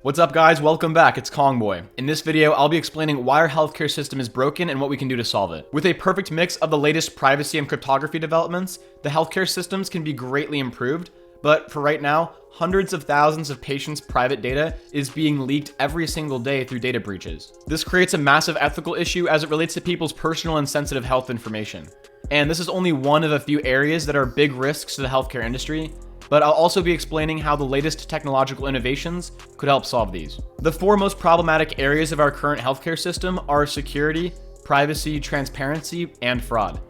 What's up guys, welcome back, it's KongBoy. In this video, I'll be explaining why our healthcare system is broken and what we can do to solve it. With a perfect mix of the latest privacy and cryptography developments, the healthcare systems can be greatly improved, but for right now, hundreds of thousands of patients' private data is being leaked every single day through data breaches. This creates a massive ethical issue as it relates to people's personal and sensitive health information. And this is only one of a few areas that are big risks to the healthcare industry, but I'll also be explaining how the latest technological innovations could help solve these. The four most problematic areas of our current healthcare system are security, privacy, transparency, and fraud.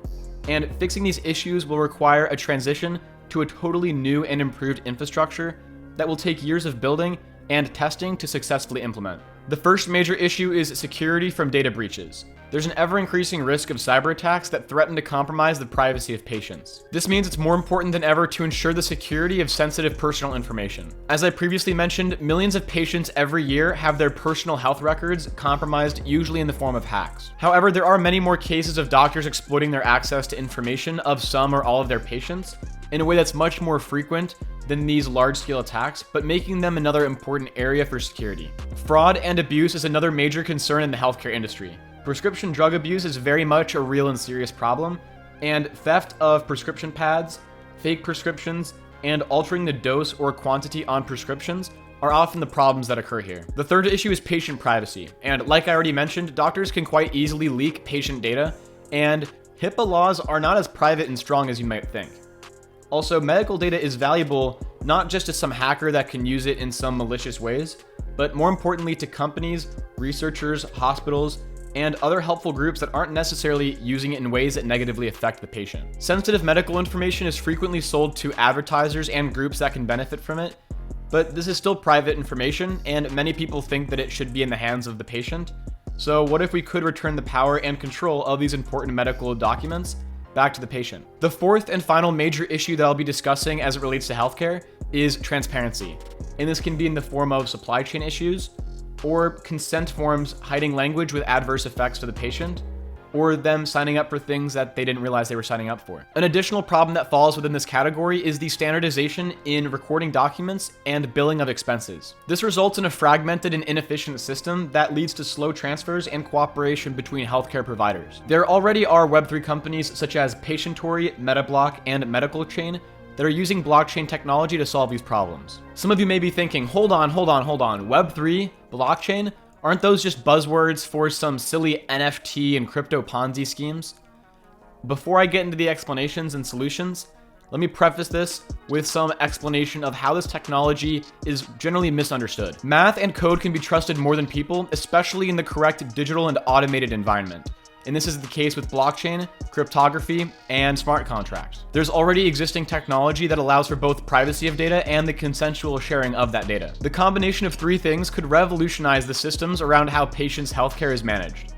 And fixing these issues will require a transition to a totally new and improved infrastructure that will take years of building and testing to successfully implement. The first major issue is security from data breaches. There's an ever-increasing risk of cyberattacks that threaten to compromise the privacy of patients. This means it's more important than ever to ensure the security of sensitive personal information. As I previously mentioned, millions of patients every year have their personal health records compromised, usually in the form of hacks. However, there are many more cases of doctors exploiting their access to information of some or all of their patients in a way that's much more frequent than these large-scale attacks, but making them another important area for security. Fraud and abuse is another major concern in the healthcare industry. Prescription drug abuse is very much a real and serious problem, and theft of prescription pads, fake prescriptions, and altering the dose or quantity on prescriptions are often the problems that occur here. The third issue is patient privacy, and like I already mentioned, doctors can quite easily leak patient data, and HIPAA laws are not as private and strong as you might think. Also, medical data is valuable not just to some hacker that can use it in some malicious ways, but more importantly to companies, researchers, hospitals, and other helpful groups that aren't necessarily using it in ways that negatively affect the patient. Sensitive medical information is frequently sold to advertisers and groups that can benefit from it, but this is still private information, and many people think that it should be in the hands of the patient. So what if we could return the power and control of these important medical documents back to the patient? The fourth and final major issue that I'll be discussing as it relates to healthcare is transparency. And this can be in the form of supply chain issues, or consent forms hiding language with adverse effects to the patient, or them signing up for things that they didn't realize they were signing up for. An additional problem that falls within this category is the standardization in recording documents and billing of expenses. This results in a fragmented and inefficient system that leads to slow transfers and cooperation between healthcare providers. There already are Web3 companies such as Patientory, Metablock, and Medical Chain that are using blockchain technology to solve these problems. Some of you may be thinking, hold on, Web3, blockchain, aren't those just buzzwords for some silly NFT and crypto Ponzi schemes? Before I get into the explanations and solutions, let me preface this with some explanation of how this technology is generally misunderstood. Math and code can be trusted more than people, especially in the correct digital and automated environment. And this is the case with blockchain, cryptography, and smart contracts. There's already existing technology that allows for both privacy of data and the consensual sharing of that data. The combination of three things could revolutionize the systems around how patients' healthcare is managed: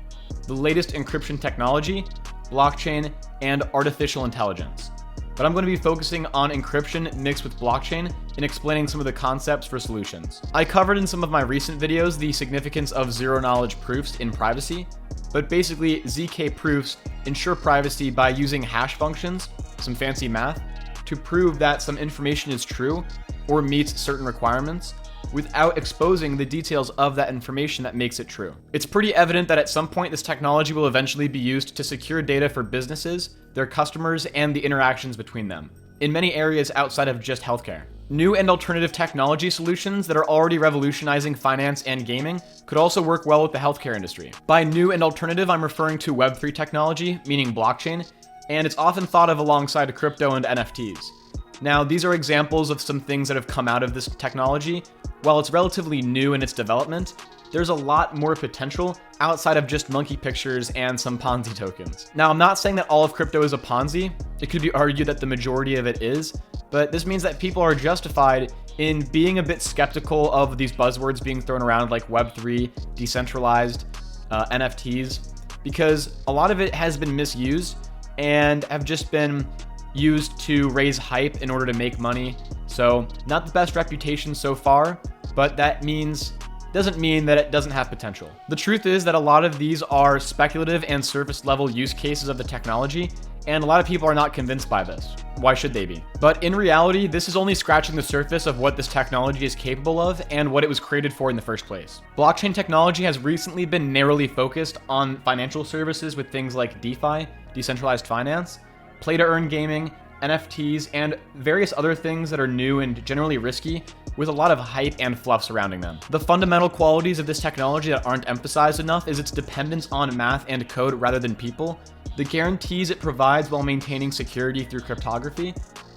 the latest encryption technology, blockchain, and artificial intelligence. But I'm going to be focusing on encryption mixed with blockchain and explaining some of the concepts for solutions. I covered in some of my recent videos the significance of zero-knowledge proofs in privacy, but basically ZK proofs ensure privacy by using hash functions, some fancy math, to prove that some information is true or meets certain requirements without exposing the details of that information that makes it true. It's pretty evident that at some point this technology will eventually be used to secure data for businesses, their customers, and the interactions between them, in many areas outside of just healthcare. New and alternative technology solutions that are already revolutionizing finance and gaming could also work well with the healthcare industry. By new and alternative, I'm referring to Web3 technology, meaning blockchain, and it's often thought of alongside crypto and NFTs. Now, these are examples of some things that have come out of this technology. While it's relatively new in its development, there's a lot more potential outside of just monkey pictures and some Ponzi tokens. Now, I'm not saying that all of crypto is a Ponzi. It could be argued that the majority of it is, but this means that people are justified in being a bit skeptical of these buzzwords being thrown around like Web3, decentralized, NFTs, because a lot of it has been misused and have just been used to raise hype in order to make money. So not the best reputation so far, but that doesn't mean that it doesn't have potential. The truth is that a lot of these are speculative and surface level use cases of the technology, and a lot of people are not convinced by this. Why should they be? But in reality, this is only scratching the surface of what this technology is capable of and what it was created for in the first place. Blockchain technology has recently been narrowly focused on financial services with things like DeFi, decentralized finance, play-to-earn gaming, NFTs, and various other things that are new and generally risky, with a lot of hype and fluff surrounding them. The fundamental qualities of this technology that aren't emphasized enough is its dependence on math and code rather than people, the guarantees it provides while maintaining security through cryptography,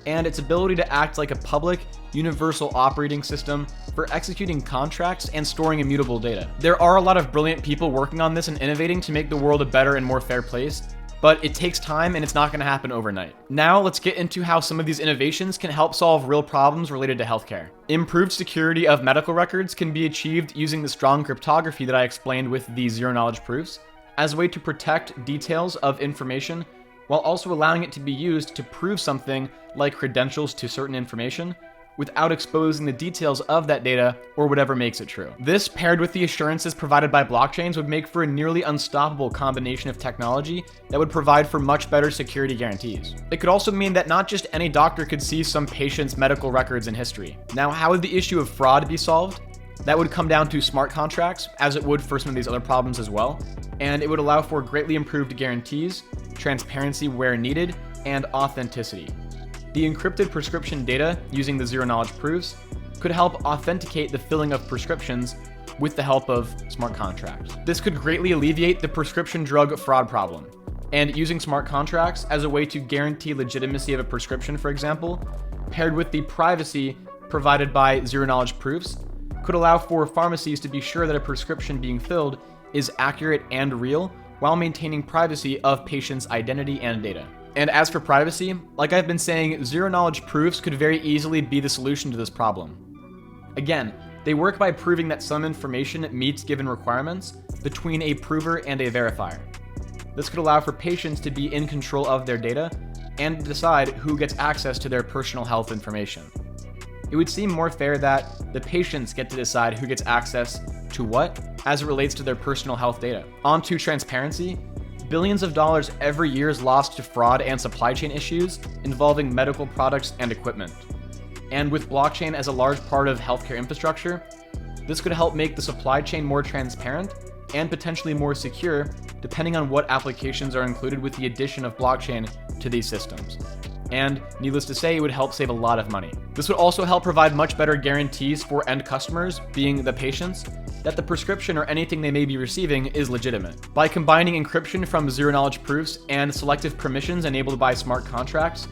and its ability to act like a public, universal operating system for executing contracts and storing immutable data. There are a lot of brilliant people working on this and innovating to make the world a better and more fair place, but it takes time and it's not going to happen overnight. Now let's get into how some of these innovations can help solve real problems related to healthcare. Improved security of medical records can be achieved using the strong cryptography that I explained with the zero-knowledge proofs, as a way to protect details of information while also allowing it to be used to prove something like credentials to certain information without exposing the details of that data or whatever makes it true. This, paired with the assurances provided by blockchains, would make for a nearly unstoppable combination of technology that would provide for much better security guarantees. It could also mean that not just any doctor could see some patient's medical records and history. Now, how would the issue of fraud be solved? That would come down to smart contracts, as it would for some of these other problems as well, and it would allow for greatly improved guarantees, transparency where needed, and authenticity. The encrypted prescription data using the zero-knowledge proofs could help authenticate the filling of prescriptions with the help of smart contracts. This could greatly alleviate the prescription drug fraud problem. And using smart contracts as a way to guarantee legitimacy of a prescription, for example, paired with the privacy provided by zero-knowledge proofs, could allow for pharmacies to be sure that a prescription being filled is accurate and real while maintaining privacy of patients' identity and data. And as for privacy, like I've been saying, zero-knowledge proofs could very easily be the solution to this problem. Again, they work by proving that some information meets given requirements between a prover and a verifier. This could allow for patients to be in control of their data and decide who gets access to their personal health information. It would seem more fair that the patients get to decide who gets access to what as it relates to their personal health data. On to transparency. Billions of dollars every year is lost to fraud and supply chain issues involving medical products and equipment. And with blockchain as a large part of healthcare infrastructure, this could help make the supply chain more transparent and potentially more secure, depending on what applications are included with the addition of blockchain to these systems. And needless to say, it would help save a lot of money. This would also help provide much better guarantees for end customers, being the patients, that the prescription or anything they may be receiving is legitimate. By combining encryption from zero-knowledge proofs and selective permissions enabled by smart contracts,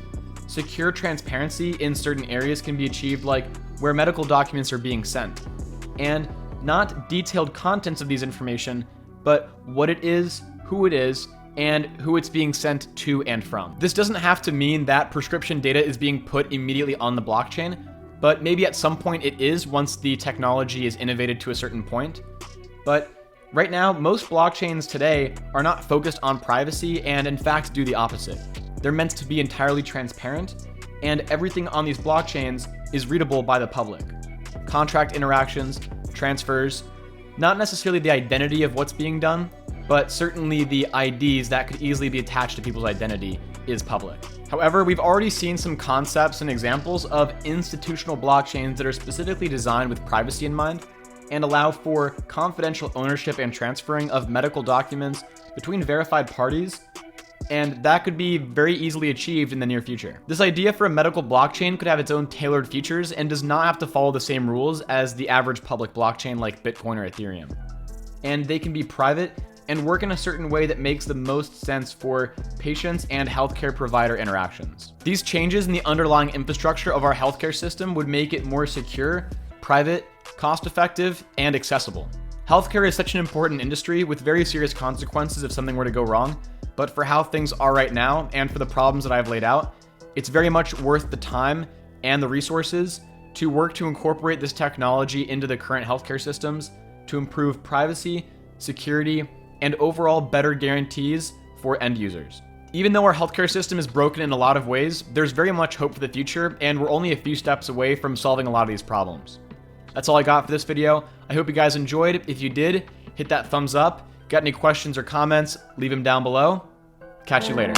secure transparency in certain areas can be achieved, like where medical documents are being sent. And not detailed contents of these information, but what it is, who it is, and who it's being sent to and from. This doesn't have to mean that prescription data is being put immediately on the blockchain, but maybe at some point it is once the technology is innovated to a certain point. But right now, most blockchains today are not focused on privacy and in fact do the opposite. They're meant to be entirely transparent, and everything on these blockchains is readable by the public. Contract interactions, transfers, not necessarily the identity of what's being done, but certainly the IDs that could easily be attached to people's identity is public. However, we've already seen some concepts and examples of institutional blockchains that are specifically designed with privacy in mind and allow for confidential ownership and transferring of medical documents between verified parties, and that could be very easily achieved in the near future. This idea for a medical blockchain could have its own tailored features and does not have to follow the same rules as the average public blockchain like Bitcoin or Ethereum. And they can be private and work in a certain way that makes the most sense for patients and healthcare provider interactions. These changes in the underlying infrastructure of our healthcare system would make it more secure, private, cost-effective, and accessible. Healthcare is such an important industry with very serious consequences if something were to go wrong, but for how things are right now and for the problems that I've laid out, it's very much worth the time and the resources to work to incorporate this technology into the current healthcare systems to improve privacy, security, and overall better guarantees for end users. Even though our healthcare system is broken in a lot of ways, there's very much hope for the future, and we're only a few steps away from solving a lot of these problems. That's all I got for this video. I hope you guys enjoyed. If you did, hit that thumbs up. Got any questions or comments, leave them down below. Catch you later.